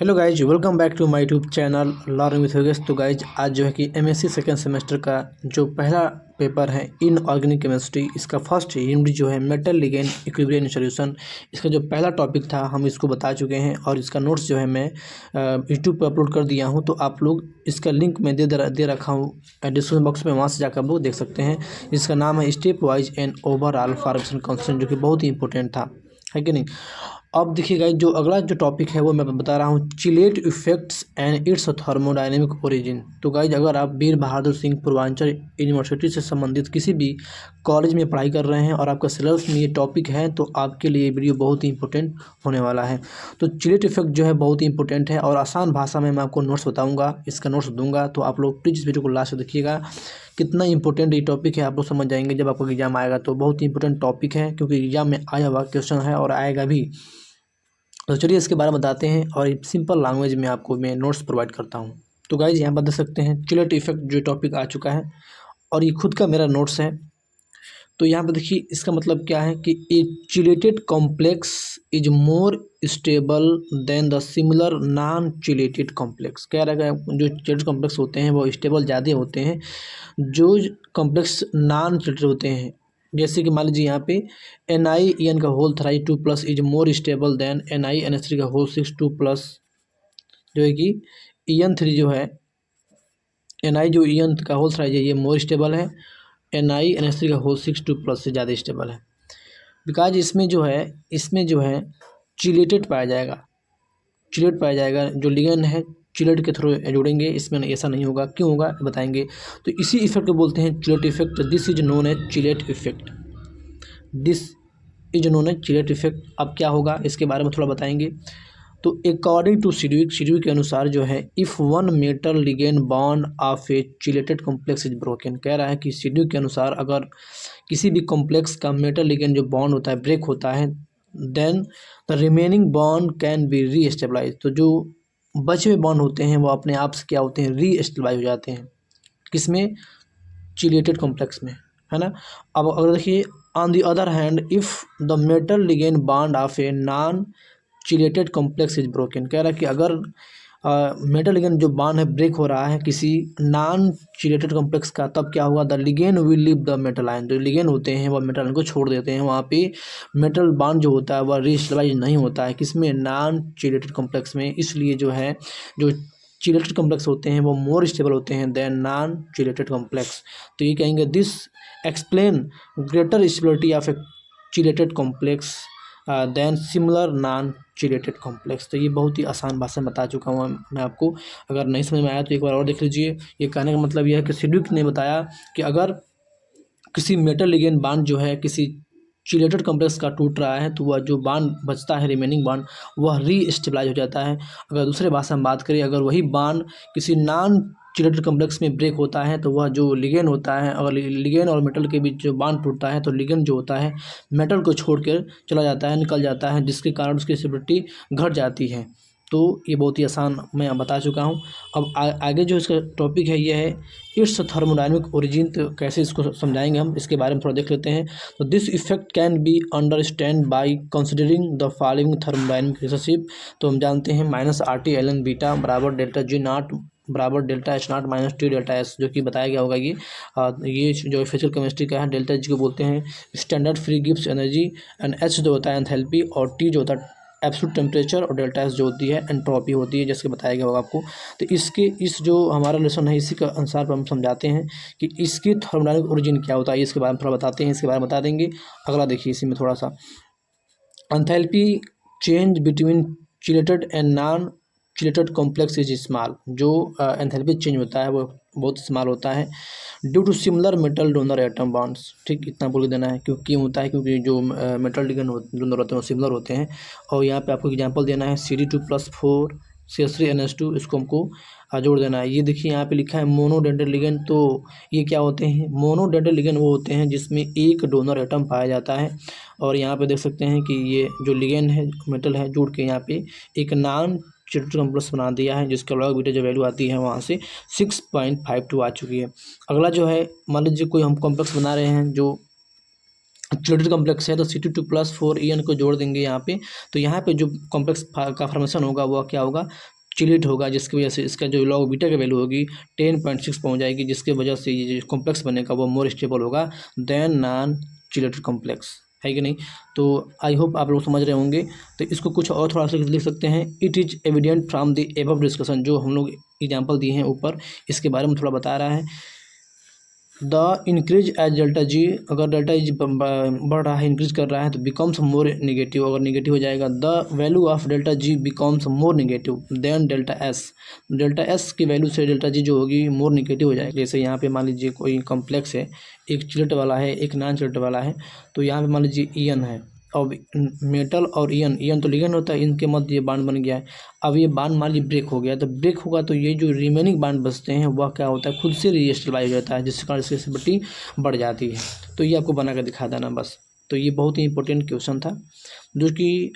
Hello guys, welcome back to my YouTube channel learn with Yogesh. तो guys आज जो है कि एमएससी सेकेंड सेमेस्टर का जो पहला पेपर है इनऑर्गेनिक केमिस्ट्री, इसका फर्स्ट यूनिट जो है मेटल लिगेंड इक्विलिब्रियम सॉल्यूशन, इसका जो पहला टॉपिक था हम इसको बता चुके हैं और इसका नोट्स जो है मैं यूट्यूब पर अपलोड कर दिया हूं। तो आप लोग इसका लिंक मैं दे रखा हूं डिस्क्रिप्शन बॉक्स में, वहाँ से जाकर आप लोग देख सकते हैं। इसका नाम है step wise and overall formation concept, जो कि बहुत ही इंपॉर्टेंट था, है कि नहीं। अब देखिए गाइस, जो अगला जो टॉपिक है वो मैं बता रहा हूँ, chelate effects and it's thermodynamic origin. तो गाइस, अगर आप वीर बहादुर सिंह पूर्वांचल यूनिवर्सिटी से संबंधित किसी भी कॉलेज में पढ़ाई कर रहे हैं और आपका सिलेबस में ये टॉपिक है, तो आपके लिए ये वीडियो बहुत ही इंपॉर्टेंट होने वाला है। तो चिलेट इफेक्ट जो है बहुत ही इंपॉर्टेंट है और आसान भाषा में मैं आपको नोट्स बताऊँगा, इसका नोट्स दूंगा। तो आप लोग प्लीज़ इस वीडियो को लास्ट देखिएगा, कितना इंपॉर्टेंट ये टॉपिक है आप लोग समझ जाएंगे जब आपको एग्जाम आएगा। तो बहुत ही इंपॉर्टेंट टॉपिक है क्योंकि एग्जाम में आया हुआ क्वेश्चन है और आएगा भी। तो चलिए इसके बारे में बताते हैं और सिंपल लैंग्वेज में आपको मैं नोट्स प्रोवाइड करता हूँ। तो गाइज यहाँ बता सकते हैं चिलेट इफेक्ट जो टॉपिक आ चुका है और ये खुद का मेरा नोट्स है। तो यहाँ पे देखिए इसका मतलब क्या है कि a chelated complex is more stable than the similar non chelated complex. कह रहा है जो चिलेटेड कॉम्प्लेक्स होते हैं वो स्टेबल ज़्यादा होते हैं जो कॉम्प्लेक्स नॉन चिलेटेड होते हैं। जैसे कि मान लीजिए यहाँ पे NiEn का whole thrice 2+ is more stable than NiNH3 का होल 6 2+, जो है कि En3 जो है Ni जो En का होल थ्राइस है ये मोर स्टेबल है, NiNH3 का होल 6 2+ से ज़्यादा स्टेबल है। बिकॉज इसमें जो है चिलेटेड पाया जाएगा, चिलेट पाया जाएगा। जो लिगेंड है चिलेट के थ्रू जोड़ेंगे, इसमें ऐसा नहीं होगा। क्यों होगा बताएंगे। तो इसी इफेक्ट को बोलते हैं chelate effect. This is known as chelate effect, this is known as chelate effect. अब क्या होगा इसके बारे में थोड़ा बताएंगे। तो अकॉर्डिंग टू सिडविक के अनुसार जो है, if one metal ligand bond of a chelated complex is broken. कह रहा है कि सिडविक के अनुसार अगर किसी भी कॉम्प्लेक्स का मेटल लिगेंड जो बॉन्ड होता है ब्रेक होता है, then the remaining bond can be restabilise. तो जो बचे हुए बॉन्ड होते हैं वो अपने आप से क्या होते हैं, रीएस्टेबलाइज हो जाते हैं। किसमें, चिलेटेड कॉम्प्लेक्स में, है ना। अब अगर देखिए on the other hand, if the metal ligand bond of a non chelated complex is broken. कह रहा है कि अगर मेटल लिगेंड जो बॉन्ड है ब्रेक हो रहा है किसी नॉन चिलेटेड कॉम्प्लेक्स का, तब क्या होगा, the ligand will leave the metal ion. जो लिगेंड होते हैं वह मेटल आयन को छोड़ देते हैं, वहाँ पे मेटल बॉन्ड जो होता है वह रीस्टेबलाइज नहीं होता है किसमें, नॉन चिलेटेड कॉम्प्लेक्स में। इसलिए जो है जो चिलेटेड कॉम्प्लेक्स होते हैं वो मोर स्टेबल होते हैं देन नॉन चिलेटेड कॉम्प्लेक्स। तो ये कहेंगे this explain greater stability of a chelated complex than similar non chelated complex. तो ये बहुत ही आसान भाषा में बता चुका हूँ मैं आपको। अगर नहीं समझ में आया तो एक बार और देख लीजिए। ये कहने का मतलब यह है कि सिडविक ने बताया कि अगर किसी मेटल लिगेंड बॉन्ड जो है किसी चिलेटेड कॉम्प्लेक्स का टूट रहा है, तो वह जो बॉन्ड बचता है रिमेनिंग बॉन्ड वह रीस्टेबलाइज हो जाता है। अगर दूसरे भाषा में बात करें, अगर वही बॉन्ड किसी नॉन चिलेटेड कॉम्प्लेक्स में ब्रेक होता है तो वह जो लिगेंड होता है, अगर लिगेंड और मेटल के बीच जो बॉन्ड टूटता है तो लिगेंड जो होता है मेटल को छोड़ कर चला जाता है, निकल जाता है, जिसके कारण उसकी स्टेबिलिटी घट जाती है। तो ये बहुत ही आसान मैं बता चुका हूँ। अब आगे जो इसका टॉपिक है ये है इट्स थर्मोडायनेमिक ओरिजिन। तो कैसे इसको समझाएंगे हम, इसके बारे में थोड़ा देख लेते हैं। तो this effect can be understand by considering the following thermodynamic relationship. तो हम जानते हैं -RT ln बीटा बराबर डेल्टा G नॉट बराबर delta H not minus T delta S, जो कि बताया गया होगा। ये जो फिजिकल केमिस्ट्री का है, डेल्टा G को बोलते हैं standard free Gibbs energy, and H जो होता है एंथैल्पी, और T जो होता है एब्सोल्यूट टेम्परेचर, और डेल्टा S जो होती है एंट्रोपी होती है, जैसे बताया गया होगा आपको। तो इस जो हमारा लेसन है इसी के अनुसार हम समझाते हैं कि इसकी थर्मोडायनेमिक ओरिजिन क्या होता है, इसके बारे में थोड़ा बताते हैं, इसके बारे में बता देंगे। अगला देखिए इसी में थोड़ा सा, enthalpy change between chelated and non chelated complex is small. जो एंथैल्पी चेंज होता है वो बहुत स्मॉल होता है due to similar metal donor atom bonds. ठीक, इतना बोल देना है। क्योंकि होता है क्योंकि जो मेटल डोनर होते हैं वो सिमिलर होते हैं। और यहाँ पे आपको एग्जांपल देना है CD2+4 CH3NH2, इसको हमको जोड़ देना है। ये देखिए यहाँ पे लिखा है मोनोडेंटेड लिगेंड। तो ये क्या होते हैं, मोनोडेंटेड लिगेंड वो होते हैं जिसमें एक डोनर एटम पाया जाता है। और यहाँ पे देख सकते हैं कि ये जो लिगेंड है मेटल है जोड़ के यहाँ पे एक नॉन चिलेटेड कॉम्प्लेक्स बना दिया है, जिसका लॉग बीटा जो वैल्यू आती है वहाँ से 6.52 आ चुकी है। अगला जो है, मान लीजिए कोई हम कॉम्प्लेक्स बना रहे हैं जो चिलेटेड कॉम्प्लेक्स है तो Ct2+4En को जोड़ देंगे यहाँ पे, तो यहाँ पे जो कॉम्प्लेक्स का फॉर्मेशन होगा वह क्या होगा, चिलेट होगा, जिसकी वजह से इसका जो लॉग बीटा की वैल्यू होगी 10.6 पहुँच जाएगी, जिसकी वजह से ये जो कॉम्प्लेक्स बनेगा वो मोर स्टेबल होगा देन नॉन चिलेटेड कॉम्प्लेक्स, है कि नहीं। तो आई होप आप लोग समझ रहे होंगे। तो इसको कुछ और थोड़ा सा लिख सकते हैं, it is evident from the above discussion, जो हम लोग एग्जाम्पल दिए हैं ऊपर, इसके बारे में थोड़ा बता रहा है। The increase as delta G, अगर डेल्टा जी बढ़ रहा है, इंक्रीज कर रहा है, तो बिकम्स मोर निगेटिव, अगर निगेटिव हो जाएगा। The value of delta G becomes more negative than delta S, delta S की वैल्यू से डेल्टा जी जो होगी मोर निगेटिव हो जाएगी। जैसे यहाँ पे मान लीजिए कोई कॉम्प्लेक्स है, एक चिलेट वाला है, एक नॉन चिलेट वाला है, तो यहाँ पे मान लीजिए ईएन है, अब मेटल और ईएन तो लिगेंड होता है, इनके मध्य ये बांड बन गया है। अब ये बांड मान लीजिए ब्रेक हो गया, तो ब्रेक होगा तो ये जो रिमेनिंग बांड बचते हैं वह क्या होता है, खुद से रीस्टेबलाइज हो जाता है, जिसके कारण इसकी स्टेबिलिटी बढ़ जाती है। तो ये आपको बना कर दिखा देना बस। तो ये बहुत ही इंपॉर्टेंट क्वेश्चन था, जो कि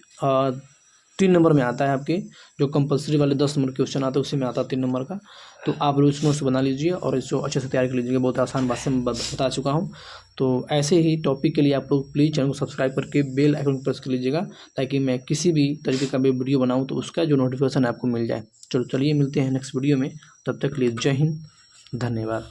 3 नंबर में आता है आपके, जो कंपलसरी वाले 10 नंबर क्वेश्चन आता है उसी में आता है 3 नंबर का। तो आप लोग इसको नोट्स बना लीजिए और इसको अच्छे से तैयार कर लीजिएगा, बहुत आसान बात से मैं बता चुका हूँ। तो ऐसे ही टॉपिक के लिए आप लोग प्लीज़ चैनल को सब्सक्राइब करके बेल आइकन प्रेस कर लीजिएगा, ताकि मैं किसी भी तरीके का भी वीडियो बनाऊँ तो उसका जो नोटिफिकेशन आपको मिल जाए। चलिए मिलते हैं नेक्स्ट वीडियो में, तब तक के लिए जय हिंद, धन्यवाद।